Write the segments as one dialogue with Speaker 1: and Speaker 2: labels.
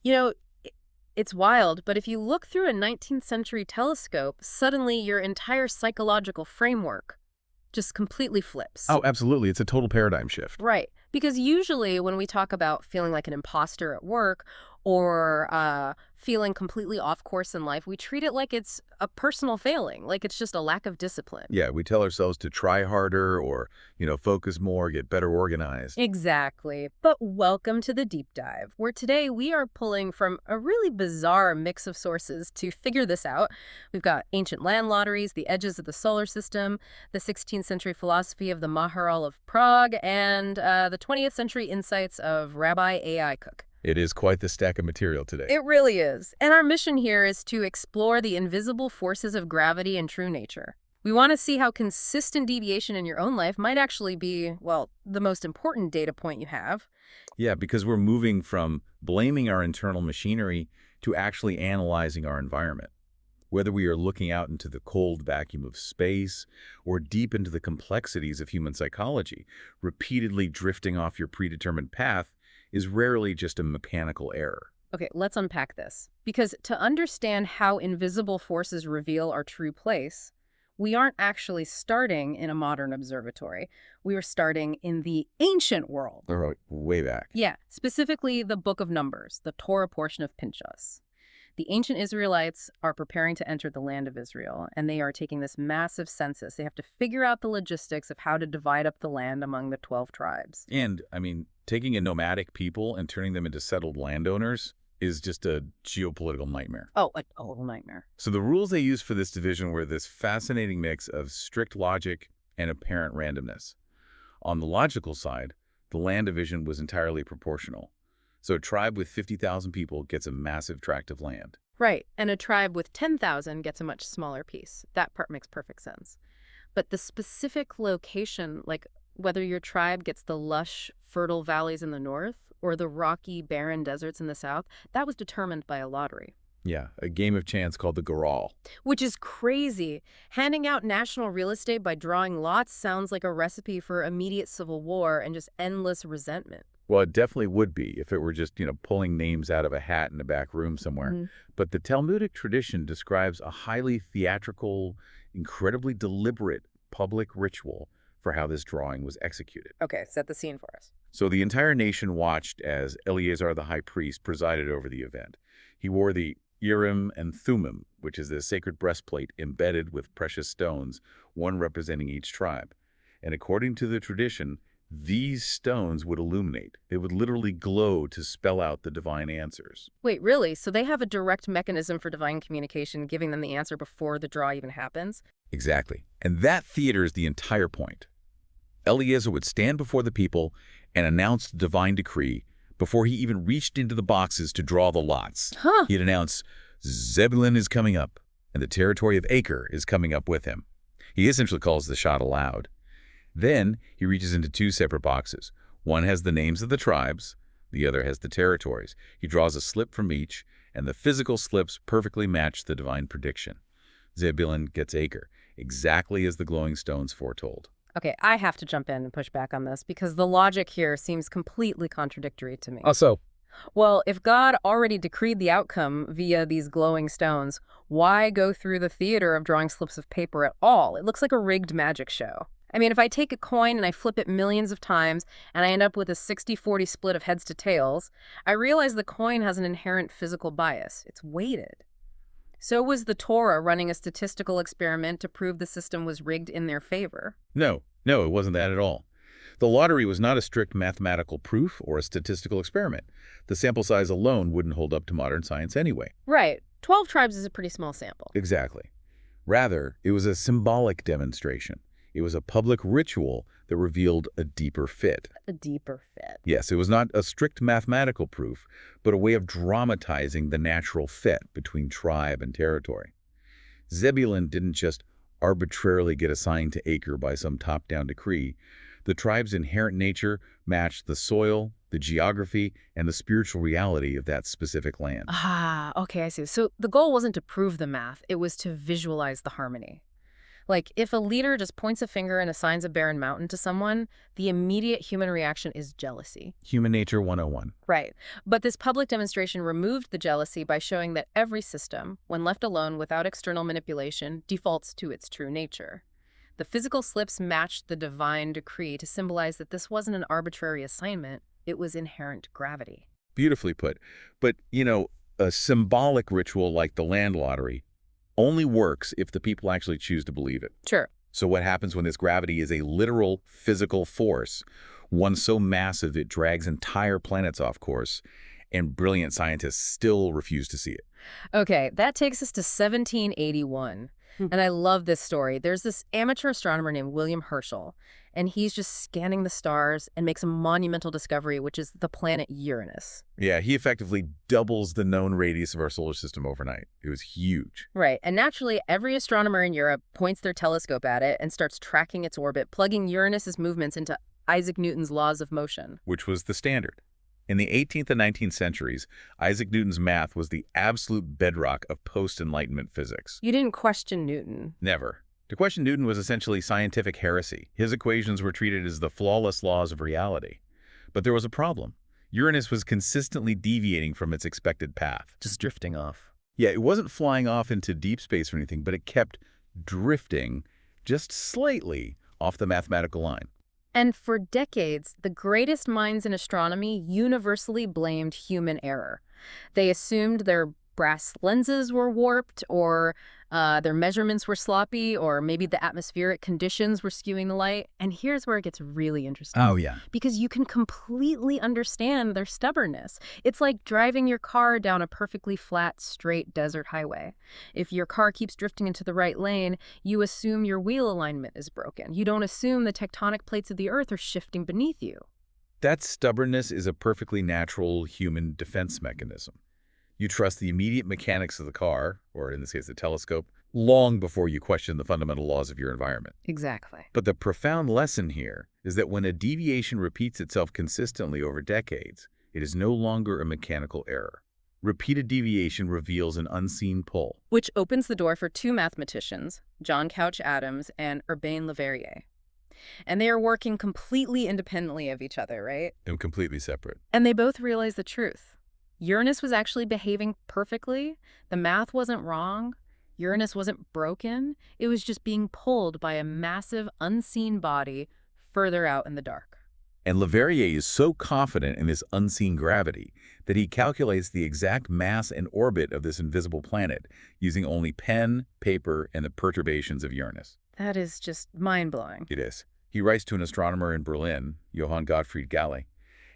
Speaker 1: You know, i- it's wild, but if you look through a 19th century telescope, suddenly your entire psychological framework just completely flips.
Speaker 2: Oh, absolutely. It's a total paradigm shift.
Speaker 1: Right. Because usually when we talk about feeling like an imposter at work or feeling completely off course in life, we treat it like it's a personal failing, like it's just a lack of discipline.
Speaker 2: Yeah, we tell ourselves to try harder or, focus more, get better organized.
Speaker 1: Exactly. But welcome to the deep dive, where today we are pulling from a really bizarre mix of sources to figure this out. We've got ancient land lotteries, the edges of the solar system, the 16th century philosophy of the Maharal of Prague, and the 20th century insights of Rabbi A.I. Cook.
Speaker 2: It is quite the stack of material today.
Speaker 1: It really is. And our mission here is to explore the invisible forces of gravity and true nature. We want to see how consistent deviation in your own life might actually be, well, the most important data point you have.
Speaker 2: Yeah, because we're moving from blaming our internal machinery to actually analyzing our environment. Whether we are looking out into the cold vacuum of space or deep into the complexities of human psychology, repeatedly drifting off your predetermined path is rarely just a mechanical error.
Speaker 1: Okay, let's unpack this. Because to understand how invisible forces reveal our true place, we aren't actually starting in a modern observatory. We are starting in the ancient world.
Speaker 2: Or way back.
Speaker 1: Yeah, specifically the Book of Numbers, the Torah portion of Pinchas. The ancient Israelites are preparing to enter the land of Israel, and they are taking this massive census. They have to figure out the logistics of how to divide up the land among the 12 tribes.
Speaker 2: And, taking a nomadic people and turning them into settled landowners is just a geopolitical nightmare.
Speaker 1: Oh, a total nightmare.
Speaker 2: So the rules they used for this division were this fascinating mix of strict logic and apparent randomness. On the logical side, the land division was entirely proportional. So a tribe with 50,000 people gets a massive tract of land.
Speaker 1: Right, and a tribe with 10,000 gets a much smaller piece. That part makes perfect sense. But the specific location, like whether your tribe gets the lush, fertile valleys in the north or the rocky, barren deserts in the south, that was determined by a lottery.
Speaker 2: Yeah, a game of chance called the Goral.
Speaker 1: Which is crazy. Handing out national real estate by drawing lots sounds like a recipe for immediate civil war and just endless resentment.
Speaker 2: Well, it definitely would be if it were just, pulling names out of a hat in a back room somewhere.
Speaker 1: Mhm.
Speaker 2: But the Talmudic tradition describes a highly theatrical, incredibly deliberate public ritual for how this drawing was executed.
Speaker 1: Okay, set the scene for us.
Speaker 2: So the entire nation watched as Eleazar the high priest presided over the event. He wore the Urim and Thummim, which is the sacred breastplate embedded with precious stones, one representing each tribe. And according to the tradition, these stones would illuminate. They would literally glow to spell out the divine answers.
Speaker 1: Wait, really? So they have a direct mechanism for divine communication, giving them the answer before the draw even happens?
Speaker 2: Exactly. And that theater is the entire point. Eliezer would stand before the people and announce the divine decree before he even reached into the boxes to draw the lots.
Speaker 1: Huh.
Speaker 2: He'd announce, Zebulun is coming up, and the territory of Acre is coming up with him. He essentially calls the shot aloud. Then he reaches into two separate boxes. One has the names of the tribes, the other has the territories. He draws a slip from each, and the physical slips perfectly match the divine prediction. Zebulun gets Acre, exactly as the glowing stones foretold.
Speaker 1: Okay, I have to jump in and push back on this because the logic here seems completely contradictory to me.
Speaker 2: Also,
Speaker 1: Well, if God already decreed the outcome via these glowing stones, why go through the theater of drawing slips of paper at all? It looks like a rigged magic show. I mean, if I take a coin and I flip it millions of times and I end up with a 60-40 split of heads to tails, I realize the coin has an inherent physical bias. It's weighted. So was the Torah running a statistical experiment to prove the system was rigged in their favor?
Speaker 2: no, it wasn't that at all. The lottery was not a strict mathematical proof or a statistical experiment. The sample size alone wouldn't hold up to modern science anyway.
Speaker 1: Right. 12 tribes is a pretty small sample.
Speaker 2: Exactly. Rather, it was a symbolic demonstration. It was a public ritual that revealed a deeper fit.
Speaker 1: A deeper fit.
Speaker 2: Yes, it was not a strict mathematical proof, but a way of dramatizing the natural fit between tribe and territory. Zebulun didn't just arbitrarily get assigned to Acre by some top-down decree. The tribe's inherent nature matched the soil, the geography, and the spiritual reality of that specific land.
Speaker 1: Ah, okay, I see. So the goal wasn't to prove the math, it was to visualize the harmony. Like, if a leader just points a finger and assigns a barren mountain to someone, the immediate human reaction is jealousy.
Speaker 2: Human nature 101.
Speaker 1: Right. But this public demonstration removed the jealousy by showing that every system, when left alone without external manipulation, defaults to its true nature. The physical slips matched the divine decree to symbolize that this wasn't an arbitrary assignment, it was inherent gravity.
Speaker 2: Beautifully put. But, a symbolic ritual like the land lottery only works if the people actually choose to believe it.
Speaker 1: Sure.
Speaker 2: So what happens when this gravity is a literal physical force, one so massive it drags entire planets off course, and brilliant scientists still refuse to see it?
Speaker 1: Okay, that takes us to 1781. And I love this story. There's this amateur astronomer named William Herschel, and he's just scanning the stars and makes a monumental discovery, which is the planet Uranus.
Speaker 2: Yeah, he effectively doubles the known radius of our solar system overnight. It was huge.
Speaker 1: Right, and naturally, every astronomer in Europe points their telescope at it and starts tracking its orbit, plugging Uranus's movements into Isaac Newton's laws of motion.
Speaker 2: Which was the standard. In the 18th and 19th centuries, Isaac Newton's math was the absolute bedrock of post-Enlightenment physics.
Speaker 1: You didn't question Newton.
Speaker 2: Never. To question Newton was essentially scientific heresy. His equations were treated as the flawless laws of reality. But there was a problem. Uranus was consistently deviating from its expected path.
Speaker 1: Just drifting off.
Speaker 2: Yeah, it wasn't flying off into deep space or anything, but it kept drifting just slightly off the mathematical line.
Speaker 1: And for decades, the greatest minds in astronomy universally blamed human error. They assumed their brass lenses were warped, or their measurements were sloppy, or maybe the atmospheric conditions were skewing the light. And here's where it gets really interesting.
Speaker 2: Oh, yeah.
Speaker 1: Because you can completely understand their stubbornness. It's like driving your car down a perfectly flat, straight desert highway. If your car keeps drifting into the right lane, you assume your wheel alignment is broken. You don't assume the tectonic plates of the Earth are shifting beneath you.
Speaker 2: That stubbornness is a perfectly natural human defense mechanism. You trust the immediate mechanics of the car, or in this case the telescope, long before you question the fundamental laws of your environment.
Speaker 1: Exactly.
Speaker 2: But the profound lesson here is that when a deviation repeats itself consistently over decades, it is no longer a mechanical error. Repeated deviation reveals an unseen pull.
Speaker 1: Which opens the door for two mathematicians, John Couch Adams and Urbain Le Verrier. And they are working completely independently of each other, right?
Speaker 2: And completely separate.
Speaker 1: And they both realize the truth. Uranus was actually behaving perfectly. The math wasn't wrong. Uranus wasn't broken. It was just being pulled by a massive, unseen body further out in the dark.
Speaker 2: And Le Verrier is so confident in this unseen gravity that he calculates the exact mass and orbit of this invisible planet using only pen, paper, and the perturbations of Uranus.
Speaker 1: That is just mind-blowing.
Speaker 2: It is. He writes to an astronomer in Berlin, Johann Gottfried Galle,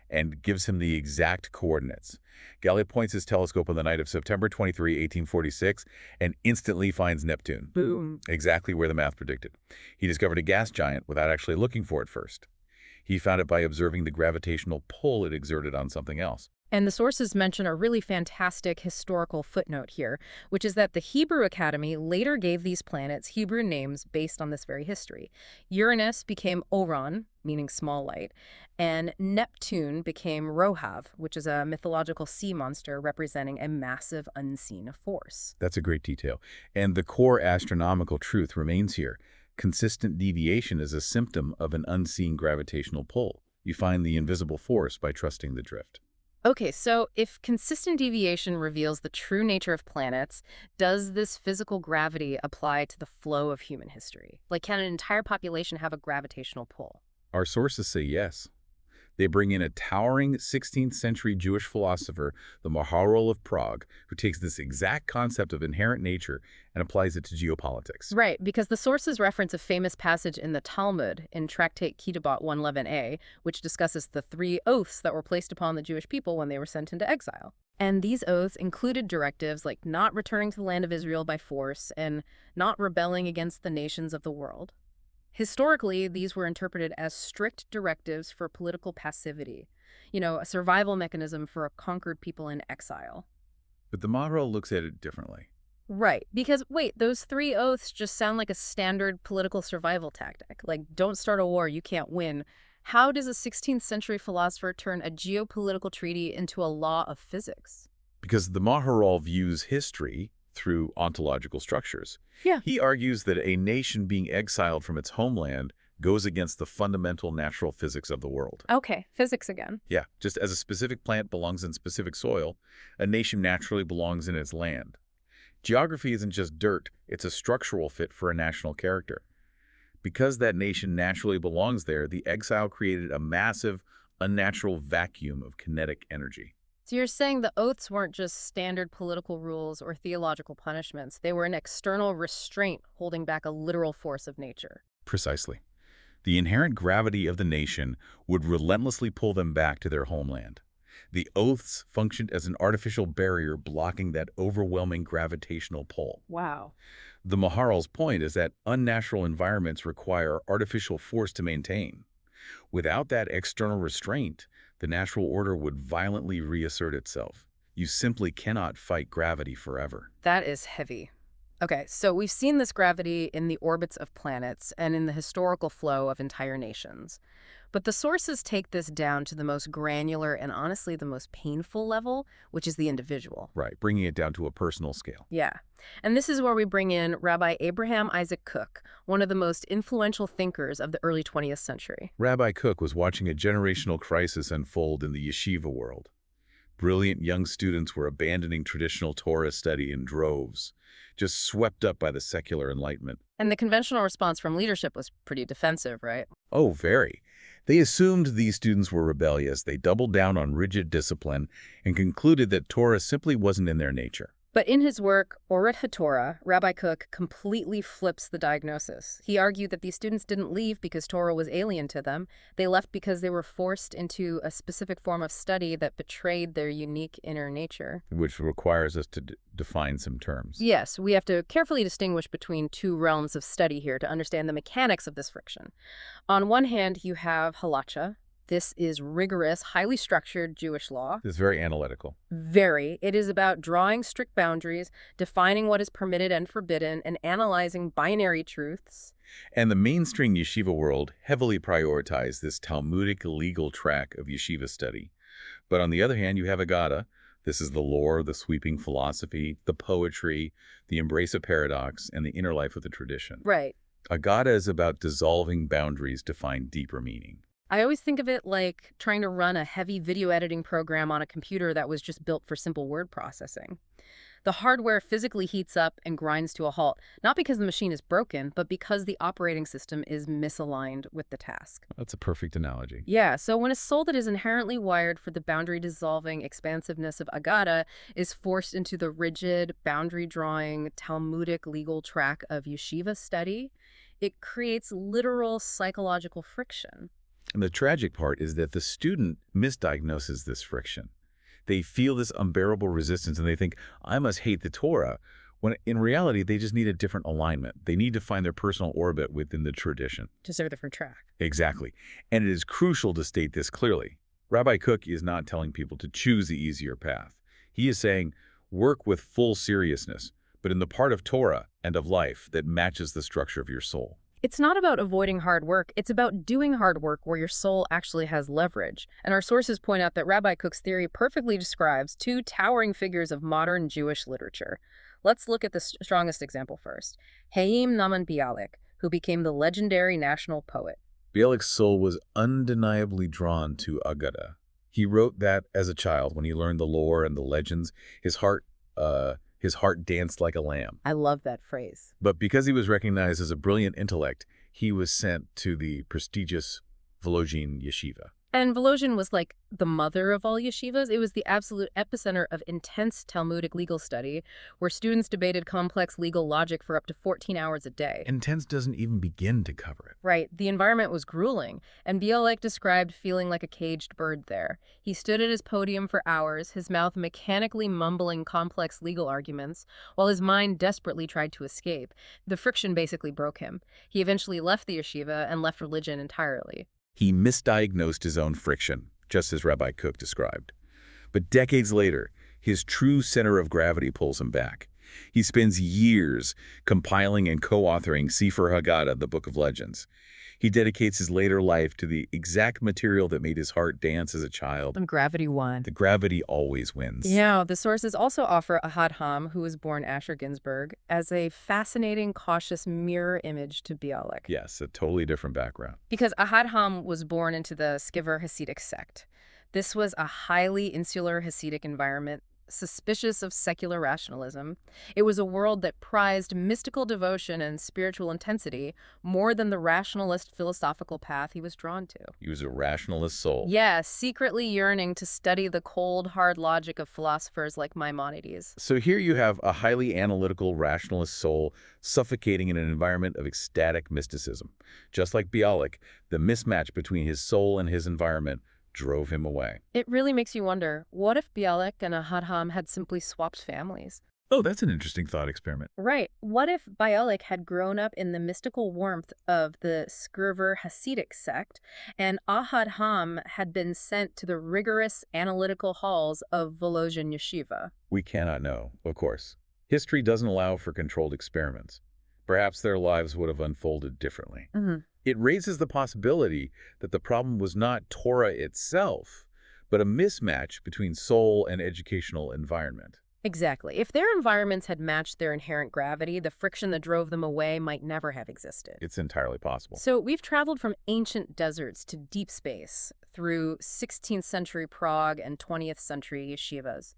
Speaker 2: and gives him the exact coordinates. Galle points his telescope on the night of September 23, 1846, and instantly finds Neptune.
Speaker 1: Boom.
Speaker 2: Exactly where the math predicted. He discovered a gas giant without actually looking for it first. He found it by observing the gravitational pull it exerted on something else.
Speaker 1: And the sources mention a really fantastic historical footnote here, which is that the Hebrew Academy later gave these planets Hebrew names based on this very history. Uranus became Orion, meaning small light, and Neptune became Rohav, which is a mythological sea monster representing a massive unseen force.
Speaker 2: That's a great detail. And the core astronomical truth remains here. Consistent deviation is a symptom of an unseen gravitational pull. You find the invisible force by trusting the drift.
Speaker 1: Okay, so if consistent deviation reveals the true nature of planets, does this physical gravity apply to the flow of human history? Like, can an entire population have a gravitational pull?
Speaker 2: Our sources say yes. They bring in a towering 16th century Jewish philosopher, the Maharal of Prague, who takes this exact concept of inherent nature and applies it to geopolitics.
Speaker 1: Right, because the sources reference a famous passage in the Talmud in Tractate Ketubot 111a, which discusses the 3 oaths that were placed upon the Jewish people when they were sent into exile. And these oaths included directives like not returning to the land of Israel by force and not rebelling against the nations of the world. Historically, these were interpreted as strict directives for political passivity, a survival mechanism for a conquered people in exile.
Speaker 2: But the Maharal looks at it differently.
Speaker 1: Right, because wait, those 3 oaths just sound like a standard political survival tactic. Like, don't start a war, you can't win. How does a 16th century philosopher turn a geopolitical treaty into a law of physics?
Speaker 2: Because the Maharal views history through ontological structures.
Speaker 1: Yeah.
Speaker 2: He argues that a nation being exiled from its homeland goes against the fundamental natural physics of the world.
Speaker 1: Okay, physics again.
Speaker 2: Yeah, just as a specific plant belongs in specific soil, a nation naturally belongs in its land. Geography isn't just dirt, it's a structural fit for a national character. Because that nation naturally belongs there, the exile created a massive, unnatural vacuum of kinetic energy.
Speaker 1: So you're saying the oaths weren't just standard political rules or theological punishments. They were an external restraint holding back a literal force of nature.
Speaker 2: Precisely. The inherent gravity of the nation would relentlessly pull them back to their homeland. The oaths functioned as an artificial barrier blocking that overwhelming gravitational pull.
Speaker 1: Wow.
Speaker 2: The Maharal's point is that unnatural environments require artificial force to maintain. Without that external restraint, the natural order would violently reassert itself. You simply cannot fight gravity forever.
Speaker 1: That is heavy. Okay, so we've seen this gravity in the orbits of planets and in the historical flow of entire nations. But the sources take this down to the most granular and honestly the most painful level, which is the individual.
Speaker 2: Right, bringing it down to a personal scale.
Speaker 1: Yeah. And this is where we bring in Rabbi Abraham Isaac Kook, one of the most influential thinkers of the early 20th century.
Speaker 2: Rabbi Kook was watching a generational crisis unfold in the yeshiva world. Brilliant young students were abandoning traditional Torah study in droves, just swept up by the secular enlightenment.
Speaker 1: And the conventional response from leadership was pretty defensive, right?
Speaker 2: Oh, very. They assumed these students were rebellious. They doubled down on rigid discipline and concluded that Torah simply wasn't in their nature.
Speaker 1: But in his work, Oret HaTorah, Rabbi Kook completely flips the diagnosis. He argued that these students didn't leave because Torah was alien to them. They left because they were forced into a specific form of study that betrayed their unique inner nature.
Speaker 2: Which requires us to define some terms.
Speaker 1: Yes, we have to carefully distinguish between two realms of study here to understand the mechanics of this friction. On one hand, you have halacha. This is rigorous, highly structured Jewish law.
Speaker 2: It's very analytical.
Speaker 1: Very. It is about drawing strict boundaries, defining what is permitted and forbidden, and analyzing binary truths.
Speaker 2: And the mainstream yeshiva world heavily prioritized this Talmudic legal track of yeshiva study. But on the other hand, you have Agada. This is the lore, the sweeping philosophy, the poetry, the embrace of paradox, and the inner life of the tradition.
Speaker 1: Right.
Speaker 2: Agada is about dissolving boundaries to find deeper meaning.
Speaker 1: I always think of it like trying to run a heavy video editing program on a computer that was just built for simple word processing. The hardware physically heats up and grinds to a halt, not because the machine is broken, but because the operating system is misaligned with the task.
Speaker 2: That's a perfect analogy.
Speaker 1: Yeah, so when a soul that is inherently wired for the boundary-dissolving expansiveness of Agada is forced into the rigid, boundary-drawing, Talmudic legal track of yeshiva study, it creates literal psychological friction.
Speaker 2: And the tragic part is that the student misdiagnoses this friction. They feel this unbearable resistance and they think, I must hate the Torah, when in reality, they just need a different alignment. They need to find their personal orbit within the tradition.
Speaker 1: Just a different track.
Speaker 2: Exactly. And it is crucial to state this clearly. Rabbi Kook is not telling people to choose the easier path. He is saying, work with full seriousness, but in the part of Torah and of life that matches the structure of your soul.
Speaker 1: It's not about avoiding hard work. It's about doing hard work where your soul actually has leverage. And our sources point out that Rabbi Kook's theory perfectly describes two towering figures of modern Jewish literature. Let's look at the strongest example first. Haim Nahman Bialik, who became the legendary national poet.
Speaker 2: Bialik's soul was undeniably drawn to Agada. He wrote that as a child when he learned the lore and the legends. His heart danced like a lamb.
Speaker 1: I love that phrase.
Speaker 2: But because he was recognized as a brilliant intellect, he was sent to the prestigious Volozhin yeshiva.
Speaker 1: And Volozhin was like the mother of all yeshivas. It was the absolute epicenter of intense Talmudic legal study, where students debated complex legal logic for up to 14 hours a day.
Speaker 2: Intense doesn't even begin to cover it.
Speaker 1: Right. The environment was grueling, and Bialik described feeling like a caged bird there. He stood at his podium for hours, his mouth mechanically mumbling complex legal arguments, while his mind desperately tried to escape. The friction basically broke him. He eventually left the yeshiva and left religion entirely.
Speaker 2: He misdiagnosed his own friction, just as Rabbi Kook described. But decades later, his true center of gravity pulls him back. He spends years compiling and co-authoring Sefer Haggadah, the Book of Legends. He dedicates his later life to the exact material that made his heart dance as a child.
Speaker 1: And gravity won.
Speaker 2: The gravity always wins.
Speaker 1: Yeah, the sources also offer Ahad-Ham, who was born Asher Ginsburg, as a fascinating, cautious mirror image to Bialik.
Speaker 2: Yes, a totally different background.
Speaker 1: Because Ahad-Ham was born into the Skiver Hasidic sect. This was a highly insular Hasidic environment, suspicious of secular rationalism. It was a world that prized mystical devotion and spiritual intensity more than the rationalist philosophical path he was drawn to.
Speaker 2: He was a rationalist soul.
Speaker 1: Yeah, secretly yearning to study the cold, hard logic of philosophers like Maimonides.
Speaker 2: So here you have a highly analytical, rationalist soul suffocating in an environment of ecstatic mysticism. Just like Bialik, the mismatch between his soul and his environment drove him away.
Speaker 1: It really makes you wonder, what if Bialik and Ahad-Ham had simply swapped families?
Speaker 2: Oh, that's an interesting thought experiment.
Speaker 1: Right. What if Bialik had grown up in the mystical warmth of the Skurver Hasidic sect, and Ahad-Ham had been sent to the rigorous analytical halls of Volozhin Yeshiva?
Speaker 2: We cannot know, of course. History doesn't allow for controlled experiments. Perhaps their lives would have unfolded differently. It raises the possibility that the problem was not Torah itself, but a mismatch between soul and educational environment.
Speaker 1: Exactly. If their environments had matched their inherent gravity, the friction that drove them away might never have existed.
Speaker 2: It's entirely possible.
Speaker 1: So we've traveled from ancient deserts to deep space, through 16th century Prague and 20th century yeshivas.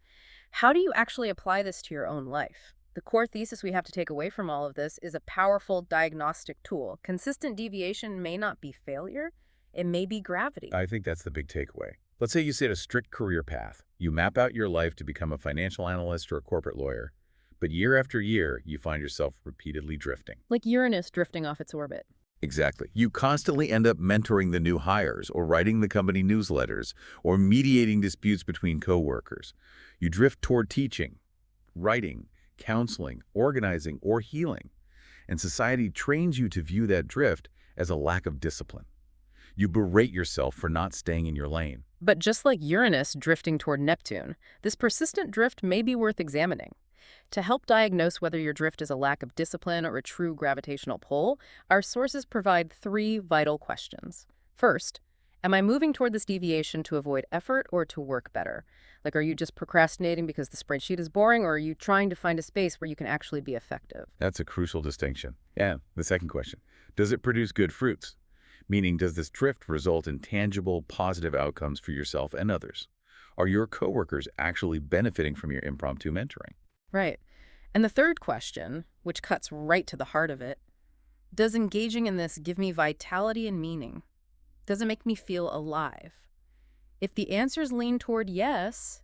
Speaker 1: How do you actually apply this to your own life? The core thesis we have to take away from all of this is a powerful diagnostic tool. Consistent deviation may not be failure, it may be gravity.
Speaker 2: I think that's the big takeaway. Let's say you set a strict career path. You map out your life to become a financial analyst or a corporate lawyer. But year after year, you find yourself repeatedly drifting.
Speaker 1: Like Uranus drifting off its orbit.
Speaker 2: Exactly. You constantly end up mentoring the new hires or writing the company newsletters or mediating disputes between coworkers. You drift toward teaching, writing, counseling, organizing, or healing. And society trains you to view that drift as a lack of discipline. You berate yourself for not staying in your lane.
Speaker 1: But just like Uranus drifting toward Neptune, this persistent drift may be worth examining. To help diagnose whether your drift is a lack of discipline or a true gravitational pull, our sources provide 3 vital questions. First, am I moving toward this deviation to avoid effort or to work better? Like, are you just procrastinating because the spreadsheet is boring, or are you trying to find a space where you can actually be effective?
Speaker 2: That's a crucial distinction. Yeah, the second question. Does it produce good fruits? Meaning, does this drift result in tangible, positive outcomes for yourself and others? Are your coworkers actually benefiting from your impromptu mentoring?
Speaker 1: Right. And the third question, which cuts right to the heart of it, does engaging in this give me vitality and meaning? Does it make me feel alive? If the answers lean toward yes,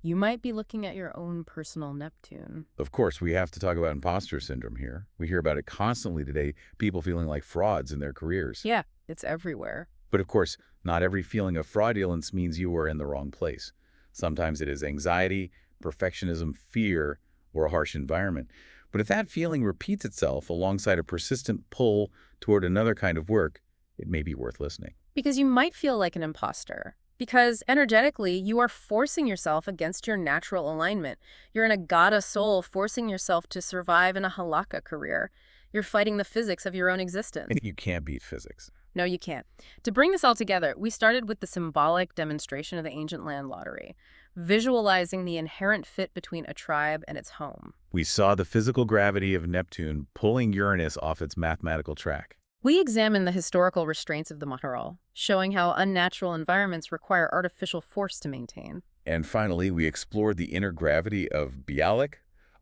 Speaker 1: you might be looking at your own personal Neptune.
Speaker 2: Of course, we have to talk about imposter syndrome here. We hear about it constantly today, people feeling like frauds in their careers.
Speaker 1: Yeah, it's everywhere.
Speaker 2: But of course, not every feeling of fraudulence means you are in the wrong place. Sometimes it is anxiety, perfectionism, fear, or a harsh environment. But if that feeling repeats itself alongside a persistent pull toward another kind of work, it may be worth listening.
Speaker 1: Because you might feel like an imposter. Because energetically, you are forcing yourself against your natural alignment. You're in a Gada soul forcing yourself to survive in a halakha career. You're fighting the physics of your own existence.
Speaker 2: And you can't beat physics.
Speaker 1: No, you can't. To bring this all together, we started with the symbolic demonstration of the ancient land lottery, visualizing the inherent fit between a tribe and its home.
Speaker 2: We saw the physical gravity of Neptune pulling Uranus off its mathematical track.
Speaker 1: We examined the historical restraints of the Maharal, showing how unnatural environments require artificial force to maintain.
Speaker 2: And finally, we explored the inner gravity of Bialik,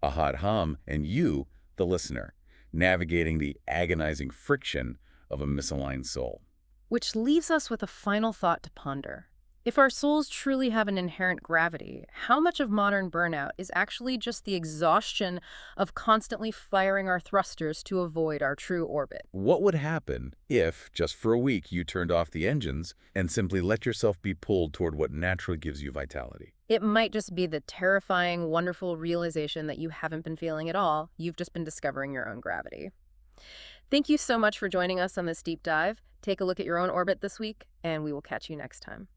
Speaker 2: Ahad-Ham, and you, the listener, navigating the agonizing friction of a misaligned soul.
Speaker 1: Which leaves us with a final thought to ponder. If our souls truly have an inherent gravity, how much of modern burnout is actually just the exhaustion of constantly firing our thrusters to avoid our true orbit?
Speaker 2: What would happen if, just for a week, you turned off the engines and simply let yourself be pulled toward what naturally gives you vitality?
Speaker 1: It might just be the terrifying, wonderful realization that you haven't been feeling at all. You've just been discovering your own gravity. Thank you so much for joining us on this deep dive. Take a look at your own orbit this week, and we will catch you next time.